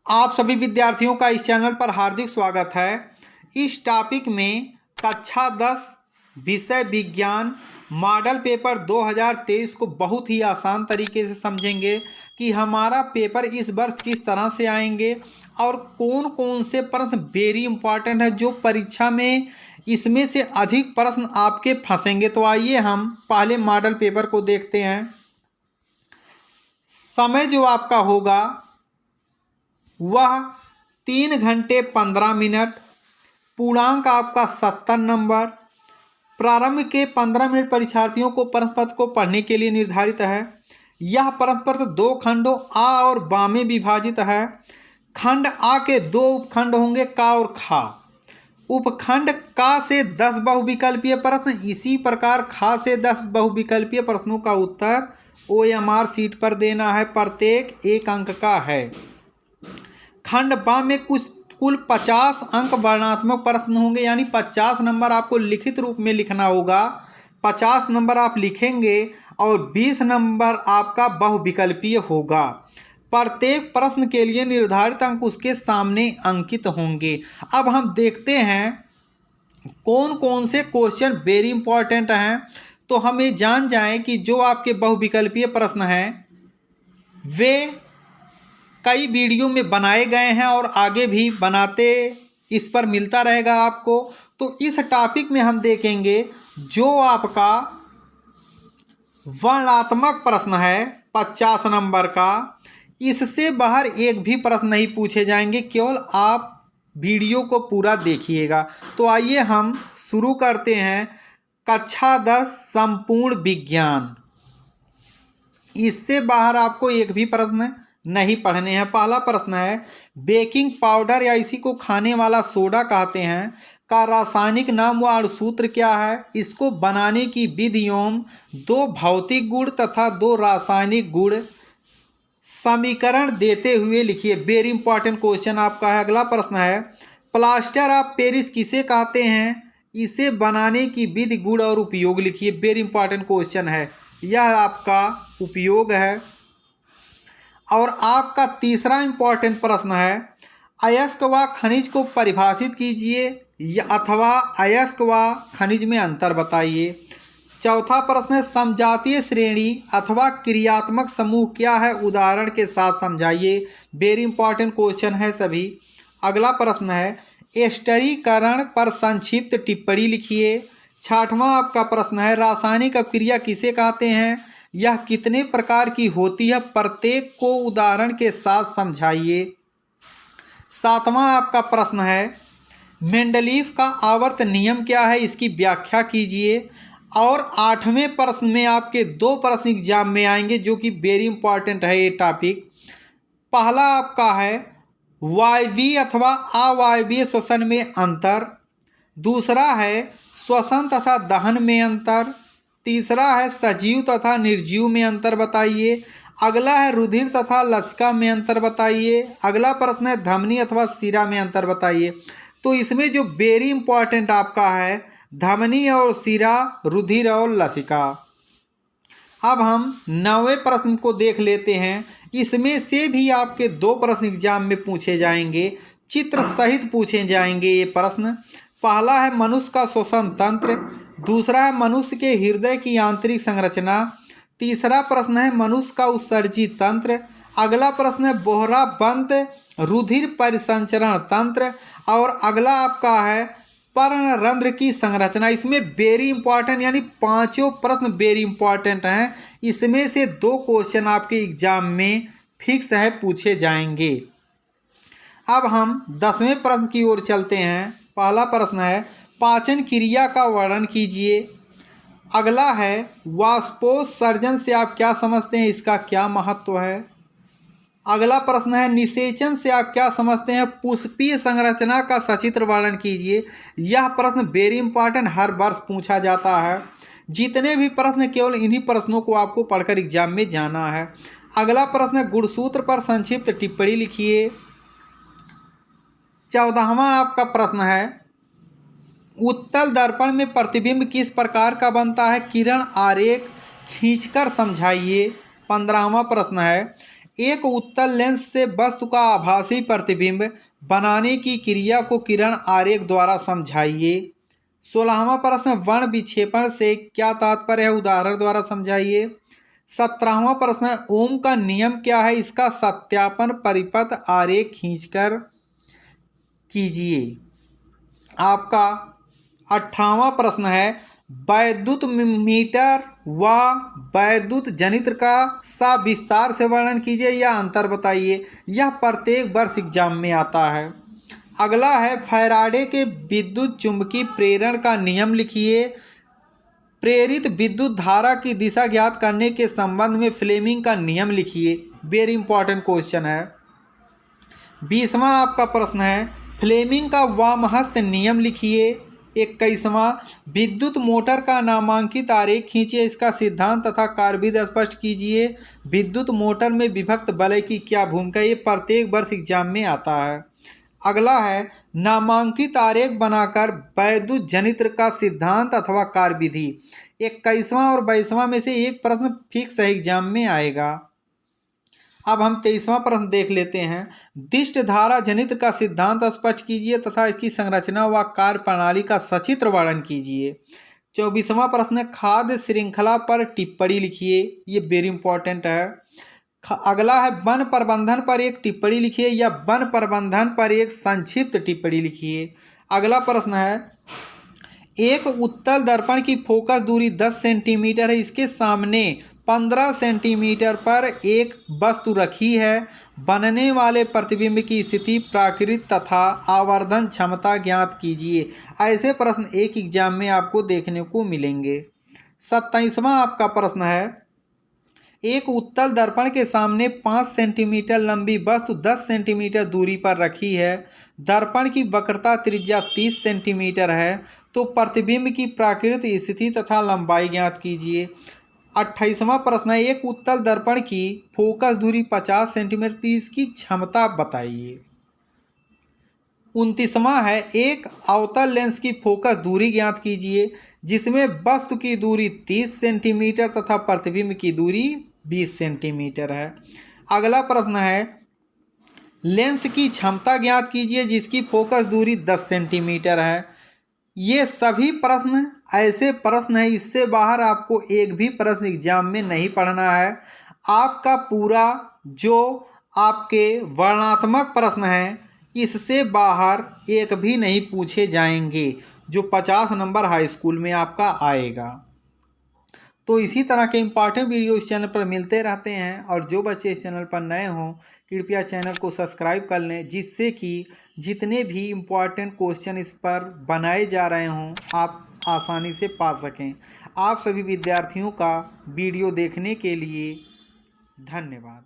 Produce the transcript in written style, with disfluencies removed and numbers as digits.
आप सभी विद्यार्थियों का इस चैनल पर हार्दिक स्वागत है। इस टॉपिक में कक्षा 10 विषय विज्ञान मॉडल पेपर 2023 को बहुत ही आसान तरीके से समझेंगे कि हमारा पेपर इस वर्ष किस तरह से आएंगे और कौन कौन से प्रश्न वेरी इंपॉर्टेंट है जो परीक्षा में इसमें से अधिक प्रश्न आपके फंसेंगे। तो आइए हम पहले मॉडल पेपर को देखते हैं। समय जो आपका होगा वह 3 घंटे 15 मिनट, पूर्णांक आपका 70 नंबर। प्रारंभ के 15 मिनट परीक्षार्थियों को प्रश्न पत्र को पढ़ने के लिए निर्धारित है। यह प्रश्न पत्र 2 खंडों आ और बा में विभाजित है। खंड आ के 2 उपखंड होंगे, का और खा। उपखंड का से 10 बहुविकल्पीय प्रश्न, इसी प्रकार खा से 10 बहुविकल्पीय प्रश्नों का उत्तर OMR सीट पर देना है। प्रत्येक 1 अंक का है। खंड बा में कुल 50 अंक वर्णात्मक प्रश्न होंगे, यानी 50 नंबर आपको लिखित रूप में लिखना होगा। 50 नंबर आप लिखेंगे और 20 नंबर आपका बहुविकल्पीय होगा। प्रत्येक प्रश्न के लिए निर्धारित अंक उसके सामने अंकित होंगे। अब हम देखते हैं कौन कौन से क्वेश्चन वेरी इंपॉर्टेंट हैं। तो हम ये जान जाएं कि जो आपके बहुविकल्पीय प्रश्न हैं वे कई वीडियो में बनाए गए हैं और आगे भी बनाते इस पर मिलता रहेगा आपको। तो इस टॉपिक में हम देखेंगे जो आपका वर्णात्मक प्रश्न है 50 नंबर का, इससे बाहर एक भी प्रश्न नहीं पूछे जाएंगे, केवल आप वीडियो को पूरा देखिएगा। तो आइए हम शुरू करते हैं। कक्षा 10 संपूर्ण विज्ञान, इससे बाहर आपको एक भी प्रश्न नहीं पढ़ने हैं। पहला प्रश्न है बेकिंग पाउडर या इसी को खाने वाला सोडा कहते हैं का रासायनिक नाम व अणुसूत्र क्या है। इसको बनाने की विधि एवं 2 भौतिक गुण तथा 2 रासायनिक गुण समीकरण देते हुए लिखिए। वेरी इंपॉर्टेंट क्वेश्चन आपका है। अगला प्रश्न है प्लास्टर ऑफ पेरिस किसे कहते हैं। इसे बनाने की विधि गुण और उपयोग लिखिए। वेरी इंपॉर्टेंट क्वेश्चन है, यह आपका उपयोग है। और आपका तीसरा इंपॉर्टेंट प्रश्न है अयस्क व खनिज को परिभाषित कीजिए अथवा अयस्क व खनिज में अंतर बताइए। चौथा प्रश्न है समजातीय श्रेणी अथवा क्रियात्मक समूह क्या है, उदाहरण के साथ समझाइए। वेरी इंपॉर्टेंट क्वेश्चन है सभी। अगला प्रश्न है एस्टरीकरण पर संक्षिप्त टिप्पणी लिखिए। छठवां आपका प्रश्न है रासायनिक अपक्रिया किसे कहते हैं, यह कितने प्रकार की होती है, प्रत्येक को उदाहरण के साथ समझाइए। सातवां आपका प्रश्न है मेंडलीफ का आवर्त नियम क्या है, इसकी व्याख्या कीजिए। और 8वें प्रश्न में आपके 2 प्रश्न एग्जाम में आएंगे जो कि वेरी इंपॉर्टेंट है ये टॉपिक। पहला आपका है वायवीय अथवा अवायवीय श्वसन में अंतर। दूसरा है श्वसन तथा दहन में अंतर। तीसरा है सजीव तथा निर्जीव में अंतर बताइए। अगला है रुधिर तथा लसिका में अंतर बताइए। अगला प्रश्न है धमनी अथवा शिरा में अंतर बताइए। तो इसमें जो वेरी इंपॉर्टेंट आपका है धमनी और शिरा, रुधिर और लसिका। अब हम 9वें प्रश्न को देख लेते हैं। इसमें से भी आपके 2 प्रश्न एग्जाम में पूछे जाएंगे, चित्र सहित पूछे जाएंगे ये प्रश्न। पहला है मनुष्य का श्वसन तंत्र। दूसरा है मनुष्य के हृदय की आंतरिक संरचना। तीसरा प्रश्न है मनुष्य का उत्सर्जी तंत्र। अगला प्रश्न है बोहरा बंद रुधिर परिसंचरण तंत्र। और अगला आपका है पर्णरंध्र की संरचना। इसमें वेरी इंपॉर्टेंट यानी 5 प्रश्न वेरी इंपॉर्टेंट हैं। इसमें से 2 क्वेश्चन आपके एग्जाम में फिक्स है पूछे जाएंगे। अब हम 10वें प्रश्न की ओर चलते हैं। पहला प्रश्न है पाचन क्रिया का वर्णन कीजिए। अगला है वाष्पोत्सर्जन से आप क्या समझते हैं, इसका क्या महत्व है। अगला प्रश्न है निषेचन से आप क्या समझते हैं, पुष्पीय संरचना का सचित्र वर्णन कीजिए। यह प्रश्न वेरी इंपॉर्टेंट हर वर्ष पूछा जाता है। जितने भी प्रश्न केवल इन्हीं प्रश्नों को आपको पढ़कर एग्जाम में जाना है। अगला प्रश्न है गुणसूत्र पर संक्षिप्त टिप्पणी लिखिए। 14वां आपका प्रश्न है उत्तल दर्पण में प्रतिबिंब किस प्रकार का बनता है, किरण आरेख खींचकर समझाइए। 15वां प्रश्न है एक उत्तल लेंस से वस्तु का आभासी प्रतिबिंब बनाने की क्रिया को किरण आरेख द्वारा समझाइए। 16वां प्रश्न, वर्ण विक्षेपण से क्या तात्पर्य है, उदाहरण द्वारा समझाइए। 17वां प्रश्न, ओम का नियम क्या है, इसका सत्यापन परिपथ आरेख खींचकर कीजिए। आपका 18वां प्रश्न है, वैद्युत मीटर व वैद्युत जनित्र का सविस्तार से वर्णन कीजिए या अंतर बताइए। यह प्रत्येक वर्ष एग्जाम में आता है। अगला है, फैराडे के विद्युत चुंबकीय प्रेरण का नियम लिखिए। प्रेरित विद्युत धारा की दिशा ज्ञात करने के संबंध में फ्लेमिंग का नियम लिखिए। वेरी इंपॉर्टेंट क्वेश्चन है। 20वां आपका प्रश्न है, फ्लेमिंग का वामहस्त नियम लिखिए। 21वां, विद्युत मोटर का नामांकित आरेख खींचिए, इसका सिद्धांत तथा कार्यविधि स्पष्ट कीजिए। विद्युत मोटर में विभक्त वलय की क्या भूमिका, ये प्रत्येक वर्ष एग्जाम में आता है। अगला है, नामांकित आरेख बनाकर वैद्युत जनित्र का सिद्धांत अथवा कार्यविधि। 21वां और 22वां में से एक प्रश्न फिक्स है, एग्जाम में आएगा। अब हम 23वां प्रश्न देख लेते हैं। दिष्ट धारा जनित्र का सिद्धांत स्पष्ट कीजिए तथा इसकी संरचना व कार्य प्रणाली का सचित्र वर्णन कीजिए। 24वां प्रश्न, खाद्य श्रृंखला पर टिप्पणी लिखिए। ये वेरी इंपॉर्टेंट है। अगला है, वन प्रबंधन पर एक टिप्पणी लिखिए या वन प्रबंधन पर एक संक्षिप्त टिप्पणी लिखिए। अगला प्रश्न है, एक उत्तल दर्पण की फोकस दूरी 10 सेंटीमीटर है, इसके सामने 15 सेंटीमीटर पर एक वस्तु रखी है। बनने वाले प्रतिबिंब की स्थिति, प्राकृत तथा आवर्धन क्षमता ज्ञात कीजिए। ऐसे प्रश्न एक एग्जाम में आपको देखने को मिलेंगे। 27वां आपका प्रश्न है, एक उत्तल दर्पण के सामने 5 सेंटीमीटर लंबी वस्तु 10 सेंटीमीटर दूरी पर रखी है। दर्पण की वक्रता त्रिज्या 30 सेंटीमीटर है, तो प्रतिबिंब की प्राकृत स्थिति तथा लंबाई ज्ञात कीजिए। 28वां प्रश्न है, एक उत्तल दर्पण की फोकस दूरी 50 सेंटीमीटर, तो इसकी क्षमता बताइए। 29वां है, एक अवतल लेंस की फोकस दूरी ज्ञात कीजिए, जिसमें वस्तु की दूरी 30 सेंटीमीटर तथा प्रतिबिंब की दूरी 20 सेंटीमीटर है। अगला प्रश्न है, लेंस की क्षमता ज्ञात कीजिए जिसकी फोकस दूरी 10 सेंटीमीटर है। ये सभी प्रश्न ऐसे प्रश्न हैं, इससे बाहर आपको एक भी प्रश्न एग्जाम में नहीं पढ़ना है। आपका पूरा जो आपके वर्णनात्मक प्रश्न हैं, इससे बाहर एक भी नहीं पूछे जाएंगे, जो 50 नंबर हाई स्कूल में आपका आएगा। तो इसी तरह के इम्पॉर्टेंट वीडियो इस चैनल पर मिलते रहते हैं, और जो बच्चे इस चैनल पर नए हों कृपया चैनल को सब्सक्राइब कर लें, जिससे कि जितने भी इम्पॉर्टेंट क्वेश्चन इस पर बनाए जा रहे हों आप आसानी से पा सकें। आप सभी विद्यार्थियों का वीडियो देखने के लिए धन्यवाद।